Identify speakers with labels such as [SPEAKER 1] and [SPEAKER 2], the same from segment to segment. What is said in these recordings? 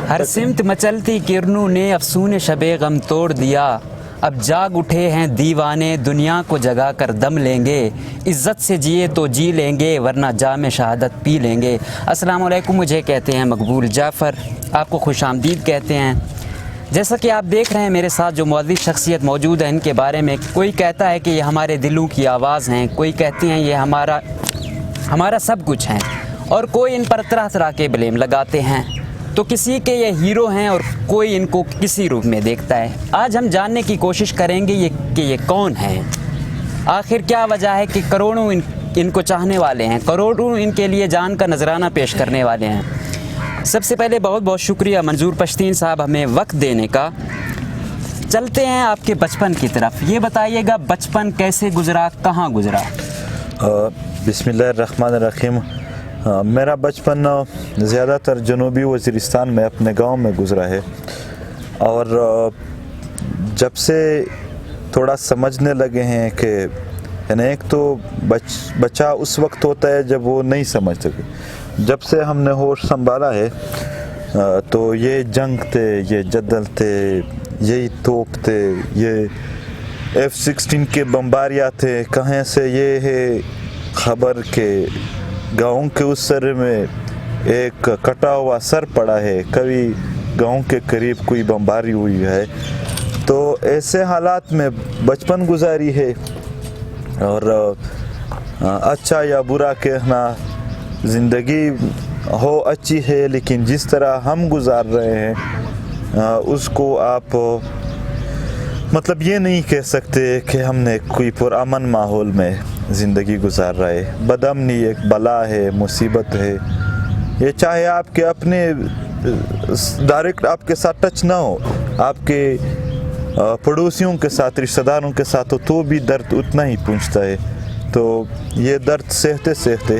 [SPEAKER 1] ہر سمت مچلتی کرنوں نے افسون شب غم توڑ دیا، اب جاگ اٹھے ہیں دیوانے دنیا کو جگا کر دم لیں گے، عزت سے جیے تو جی لیں گے ورنہ جام شہادت پی لیں گے۔ السلام علیکم، مجھے کہتے ہیں مقبول جعفر، آپ کو خوش آمدید کہتے ہیں۔ جیسا کہ آپ دیکھ رہے ہیں میرے ساتھ جو معزز شخصیت موجود ہے، ان کے بارے میں کوئی کہتا ہے کہ یہ ہمارے دلوں کی آواز ہیں، کوئی کہتے ہیں یہ ہمارا سب کچھ ہیں، اور کوئی ان پر طرح طرح کے بلیم لگاتے ہیں۔ تو کسی کے یہ ہیرو ہیں اور کوئی ان کو کسی روپ میں دیکھتا ہے۔ آج ہم جاننے کی کوشش کریں گے کہ یہ کون ہیں، آخر کیا وجہ ہے کہ کروڑوں ان کو چاہنے والے ہیں، کروڑوں ان کے لیے جان کا نذرانہ پیش کرنے والے ہیں۔ سب سے پہلے بہت بہت شکریہ منظور پشتین صاحب ہمیں وقت دینے کا۔ چلتے ہیں آپ کے بچپن کی طرف، یہ بتائیے گا بچپن کیسے گزرا، کہاں گزرا؟
[SPEAKER 2] بسم اللہ الرحمن الرحیم۔ میرا بچپن زیادہ تر جنوبی وزیرستان میں اپنے گاؤں میں گزرا ہے، اور جب سے تھوڑا سمجھنے لگے ہیں کہ یعنی ایک تو بچہ اس وقت ہوتا ہے جب وہ نہیں سمجھ سکے، جب سے ہم نے ہوش سنبھالا ہے تو یہ جنگ تھے، یہ جدل تھے، یہی توپ تھے، یہ F-16 کے بمباریاں تھے، کہیں سے یہ ہے خبر کہ گاؤں کے اس سر میں ایک کٹا ہوا سر پڑا ہے، کبھی گاؤں کے قریب کوئی بمباری ہوئی ہے۔ تو ایسے حالات میں بچپن گزاری ہے، اور اچھا یا برا کہنا، زندگی ہو اچھی ہے لیکن جس طرح ہم گزار رہے ہیں اس کو آپ مطلب یہ نہیں کہہ سکتے کہ ہم نے کوئی پرامن ماحول میں زندگی گزار رہا ہے۔ بدامنی ایک بلا ہے، مصیبت ہے، یہ چاہے آپ کے اپنے ڈائریکٹ آپ کے ساتھ ٹچ نہ ہو، آپ کے پڑوسیوں کے ساتھ، رشتہ داروں کے ساتھ ہو، تو بھی درد اتنا ہی پہنچتا ہے۔ تو یہ درد سہتے سہتے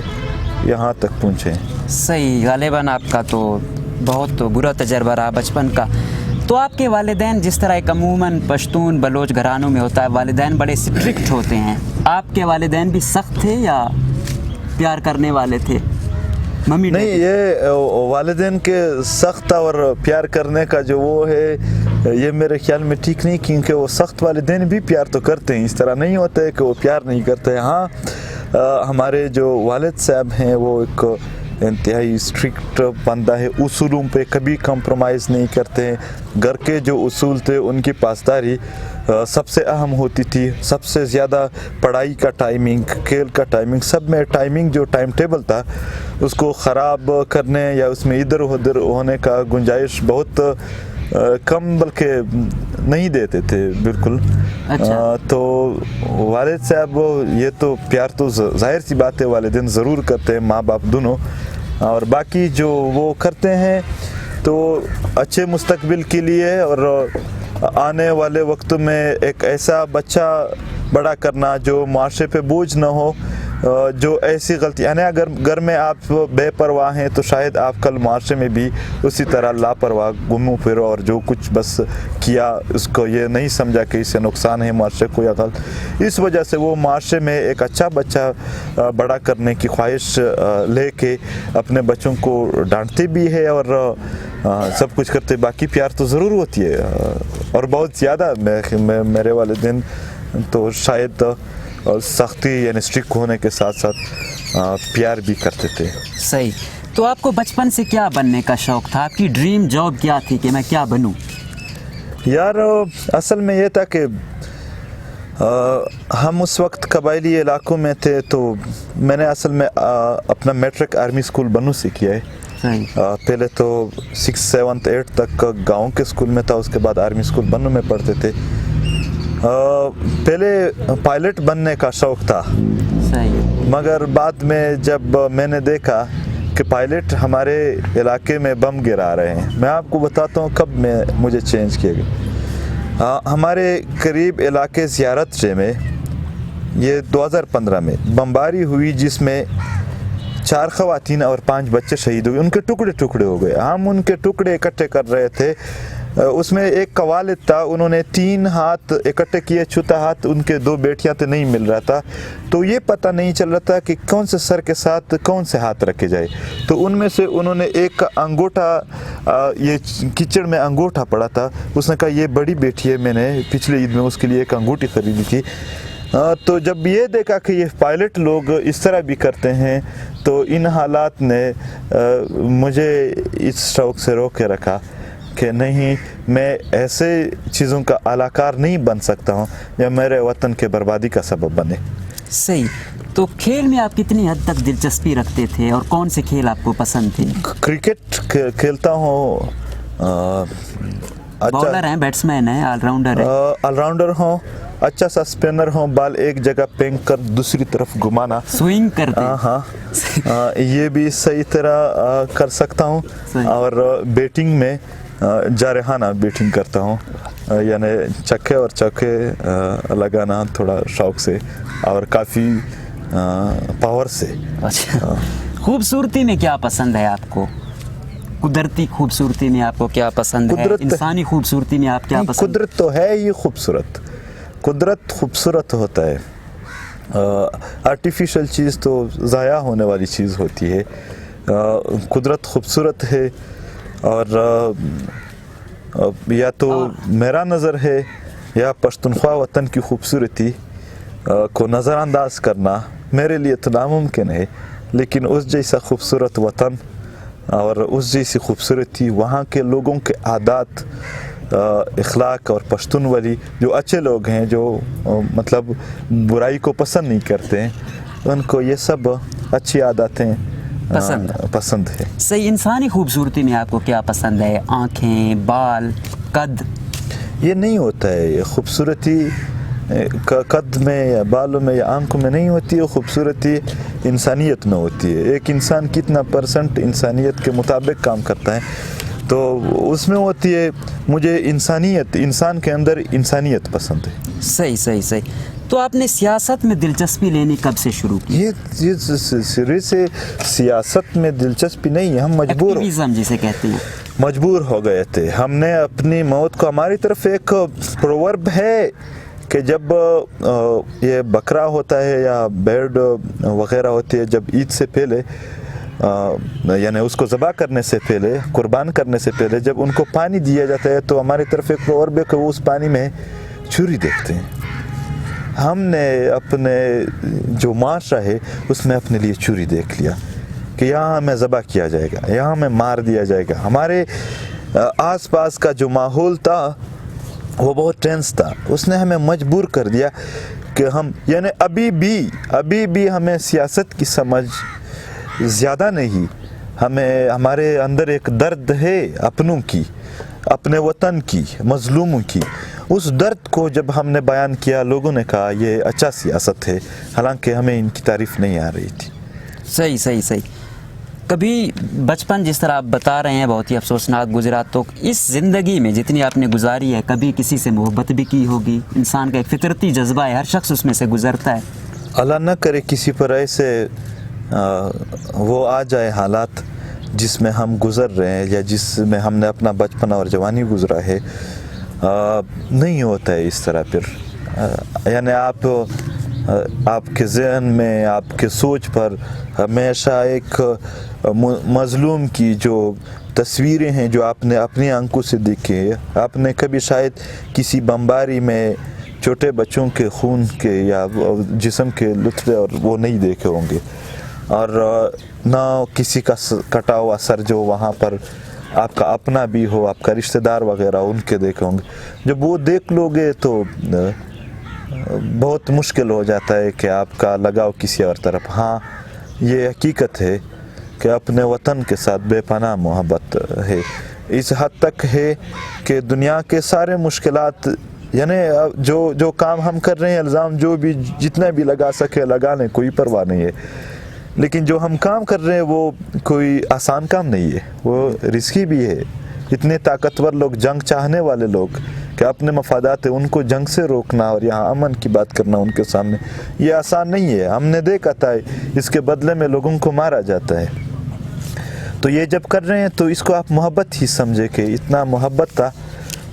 [SPEAKER 2] یہاں تک پہنچے ہیں۔
[SPEAKER 1] صحیح، غالباً آپ کا تو بہت برا تجربہ رہا بچپن کا۔ تو آپ کے والدین جس طرح ایک عموماً پشتون بلوچ گھرانوں میں ہوتا ہے، والدین بڑے اسٹرکٹ ہوتے ہیں، آپ کے والدین بھی سخت تھے یا پیار کرنے والے تھے؟ ممی
[SPEAKER 2] نہیں، یہ والدین کے سخت اور پیار کرنے کا جو وہ ہے یہ میرے خیال میں ٹھیک نہیں، کیونکہ وہ سخت والدین بھی پیار تو کرتے ہیں، اس طرح نہیں ہوتا ہے کہ وہ پیار نہیں کرتے ہیں۔ ہاں، ہمارے جو والد صاحب ہیں وہ ایک انتہائی اسٹرکٹ بندہ ہے، اصولوں پہ کبھی کمپرومائز نہیں کرتے ہیں۔ گھر کے جو اصول تھے ان کی پاسداری سب سے اہم ہوتی تھی، سب سے زیادہ پڑھائی کا ٹائمنگ، کھیل کا ٹائمنگ، سب میں ٹائمنگ جو ٹائم ٹیبل تھا اس کو خراب کرنے یا اس میں ادھر ادھر ہونے کا گنجائش بہت کم بلکہ نہیں دیتے تھے بالکل۔ تو والد صاحب یہ تو پیار تو ظاہر سی بات ہے والدین ضرور کرتے ہیں، ماں باپ دونوں، اور باقی جو وہ کرتے ہیں تو اچھے مستقبل کے لیے اور آنے والے وقت میں ایک ایسا بچہ بڑا کرنا جو معاشرے پہ بوجھ نہ ہو، جو ایسی غلطی یعنی اگر گھر میں آپ بے پرواہ ہیں تو شاید آپ کل معاشرے میں بھی اسی طرح لاپرواہ گھومو پھرو، اور جو کچھ بس کیا اس کو یہ نہیں سمجھا کہ اس سے نقصان ہے معاشرے کو یا غلط، اس وجہ سے وہ معاشرے میں ایک اچھا بچہ بڑا کرنے کی خواہش لے کے اپنے بچوں کو ڈانٹتے بھی ہے اور سب کچھ کرتے۔ باقی پیار تو ضرور ہوتی ہے، اور بہت زیادہ۔ میرے والدین تو شاید سختی یعنی اسٹرکٹ ہونے کے ساتھ ساتھ پیار بھی کرتے تھے۔
[SPEAKER 1] صحیح۔ تو آپ کو بچپن سے کیا بننے کا شوق تھا؟ آپ کی ڈریم جاب کیا تھی کہ میں کیا بنوں؟
[SPEAKER 2] یار اصل میں یہ تھا کہ ہم اس وقت قبائلی علاقوں میں تھے، تو میں نے اصل میں اپنا میٹرک آرمی اسکول بنو سے کیا ہے۔ پہلے تو 6th 7th 8th تک گاؤں کے اسکول میں تھا، اس کے بعد آرمی اسکول بنو میں پڑھتے تھے۔ پہلے پائلٹ بننے کا شوق تھا، مگر بعد میں جب میں نے دیکھا کہ پائلٹ ہمارے علاقے میں بم گرا رہے ہیں، میں آپ کو بتاتا ہوں کب مجھے چینج کیا گیا۔ ہمارے قریب علاقے زیارت جے میں یہ 2015 میں بمباری ہوئی، جس میں 4 خواتین اور 5 بچے شہید ہوئے، ان کے ٹکڑے ٹکڑے ہو گئے۔ ہم ان کے ٹکڑے اکٹھے کر رہے تھے اس میں ایک کا والد تھا, انہوں نے 3 ہاتھ اکٹھے کیے, چھوٹا ہاتھ ان کے 2 بیٹیاں تو نہیں مل رہا تھا, تو یہ پتہ نہیں چل رہا تھا کہ کون سے سر کے ساتھ کون سے ہاتھ رکھے جائے. تو ان میں سے انہوں نے ایک کا انگوٹھا, یہ کیچڑ میں انگوٹھا پڑا تھا, اس نے کہا یہ بڑی بیٹی ہے, میں نے پچھلے عید میں اس کے لیے ایک انگوٹھی خریدی تھی. تو جب یہ دیکھا کہ یہ پائلٹ لوگ اس طرح بھی کرتے ہیں, تو ان حالات نے مجھے اس شوق سے روک کے رکھا کہ نہیں, میں ایسے چیزوں کا علاقار نہیں بن سکتا ہوں یا میرے وطن کے بربادی کا سبب بنے.
[SPEAKER 1] صحیح. تو کھیل میں آپ کتنی حد تک دلچسپی رکھتے تھے اور کون سے کھیل آپ کو پسند تھے؟
[SPEAKER 2] کرکٹ کھیلتا ہوں.
[SPEAKER 1] بالر ہیں, بیٹسمین ہیں, آل راؤنڈر ہیں؟
[SPEAKER 2] آل راؤنڈر ہوں, اچھا سا اسپنر ہوں, بال ایک جگہ پھینک کر دوسری طرف گھمانا,
[SPEAKER 1] سوئنگ کرتے.
[SPEAKER 2] ہاں یہ بھی صحیح طرح کر سکتا ہوں. اور بیٹنگ میں جارحانہ بیٹنگ کرتا ہوں, یعنی چھکے اور چوکے لگانا تھوڑا شوق سے اور کافی پاور سے.
[SPEAKER 1] اچھا. خوبصورتی میں کیا پسند ہے آپ کو؟ قدرتی خوبصورتی میں آپ کو کیا پسند ہے؟ انسانی خوبصورتی میں آپ کیا پسند؟
[SPEAKER 2] قدرت تو ہے ہی خوبصورت, قدرت خوبصورت ہوتا ہے. آرٹیفیشل چیز تو ضائع ہونے والی چیز ہوتی ہے. قدرت خوبصورت ہے, اور یا تو میرا نظر ہے یا پشتونخوا وطن کی خوبصورتی کو نظر انداز کرنا میرے لیے تو ناممکن ہے, لیکن اس جیسا خوبصورت وطن اور اس جیسی خوبصورتی, وہاں کے لوگوں کے عادات, اخلاق اور پشتون والی جو اچھے لوگ ہیں, جو مطلب برائی کو پسند نہیں کرتے ہیں, ان کو یہ سب اچھی عادتیں پسند ہے.
[SPEAKER 1] صحیح. انسانی خوبصورتی میں آپ کو کیا پسند ہے؟ آنکھیں, بال, قد؟ یہ
[SPEAKER 2] نہیں ہوتا ہے. یہ خوبصورتی قد میں یا بالوں میں یا آنکھوں میں نہیں ہوتی ہے, خوبصورتی انسانیت میں ہوتی ہے. ایک انسان کتنا % انسانیت کے مطابق کام کرتا ہے, تو اس میں ہوتی ہے. مجھے انسانیت, انسان کے اندر انسانیت پسند ہے.
[SPEAKER 1] صحیح. تو آپ نے سیاست میں دلچسپی لینی کب سے شروع کی؟
[SPEAKER 2] یہ سرے سے سیاست میں دلچسپی نہیں ہے, ہم
[SPEAKER 1] ایکٹیویزم جسے کہتے ہیں,
[SPEAKER 2] مجبور ہو گئے تھے. ہم نے اپنی موت کو, ہماری طرف ایک پروورب ہے کہ جب یہ بکرا ہوتا ہے یا بیرڈ وغیرہ ہوتی ہے, جب عید سے پہلے, یعنی اس کو ذبح کرنے سے پہلے, قربان کرنے سے پہلے جب ان کو پانی دیا جاتا ہے, تو ہماری طرف ایک پروورب ہے کہ وہ اس پانی میں چوری دیکھتے ہیں. ہم نے اپنے جو معاشرہ ہے اس میں اپنے لیے چوری دیکھ لیا کہ یہاں ہمیں ذبح کیا جائے گا, یہاں ہمیں مار دیا جائے گا. ہمارے آس پاس کا جو ماحول تھا وہ بہت ٹینس تھا. اس نے ہمیں مجبور کر دیا کہ ہم, یعنی ابھی بھی ہمیں سیاست کی سمجھ زیادہ نہیں. ہمارے اندر ایک درد ہے اپنوں کی, اپنے وطن کی, مظلوموں کی. اس درد کو جب ہم نے بیان کیا, لوگوں نے کہا یہ اچھا سیاست ہے, حالانکہ ہمیں ان کی تعریف نہیں آ رہی تھی.
[SPEAKER 1] صحیح. کبھی بچپن جس طرح آپ بتا رہے ہیں بہت ہی افسوسناک گزرا, تو اس زندگی میں جتنی آپ نے گزاری ہے, کبھی کسی سے محبت بھی کی ہوگی؟ انسان کا ایک فطرتی جذبہ ہے, ہر شخص اس میں سے گزرتا ہے.
[SPEAKER 2] اللہ نہ کرے کسی پر ایسے وہ آ جائے حالات جس میں ہم گزر رہے ہیں, یا جس میں ہم نے اپنا بچپن اور جوانی گزرا ہے. نہیں ہوتا ہے اس طرح. پھر یعنی آپ کے ذہن میں, آپ کے سوچ پر ہمیشہ ایک مظلوم کی جو تصویریں ہیں جو آپ نے اپنی آنکھوں سے دیکھے ہیں. آپ نے کبھی شاید کسی بمباری میں چھوٹے بچوں کے خون کے یا جسم کے لطفے اور وہ نہیں دیکھے ہوں گے, اور نہ کسی کا کٹا ہوا سر جو وہاں پر آپ کا اپنا بھی ہو, آپ کا رشتہ دار وغیرہ, ان کے دیکھے ہوں گے. جب وہ دیکھ لو گے تو بہت مشکل ہو جاتا ہے کہ آپ کا لگاؤ کسی اور طرف. ہاں یہ حقیقت ہے کہ اپنے وطن کے ساتھ بے پناہ محبت ہے. اس حد تک ہے کہ دنیا کے سارے مشکلات, یعنی جو کام ہم کر رہے ہیں, الزام جو بھی جتنا بھی لگا سکے لگا لیں, کوئی پرواہ نہیں ہے. لیکن جو ہم کام کر رہے ہیں وہ کوئی آسان کام نہیں ہے, وہ رسکی بھی ہے. اتنے طاقتور لوگ, جنگ چاہنے والے لوگ کہ اپنے مفادات ہیں ان کو جنگ سے روکنا اور یہاں امن کی بات کرنا ان کے سامنے, یہ آسان نہیں ہے. ہم نے دیکھا تھا اس کے بدلے میں لوگوں کو مارا جاتا ہے. تو یہ جب کر رہے ہیں تو اس کو آپ محبت ہی سمجھے کہ اتنا محبت تھا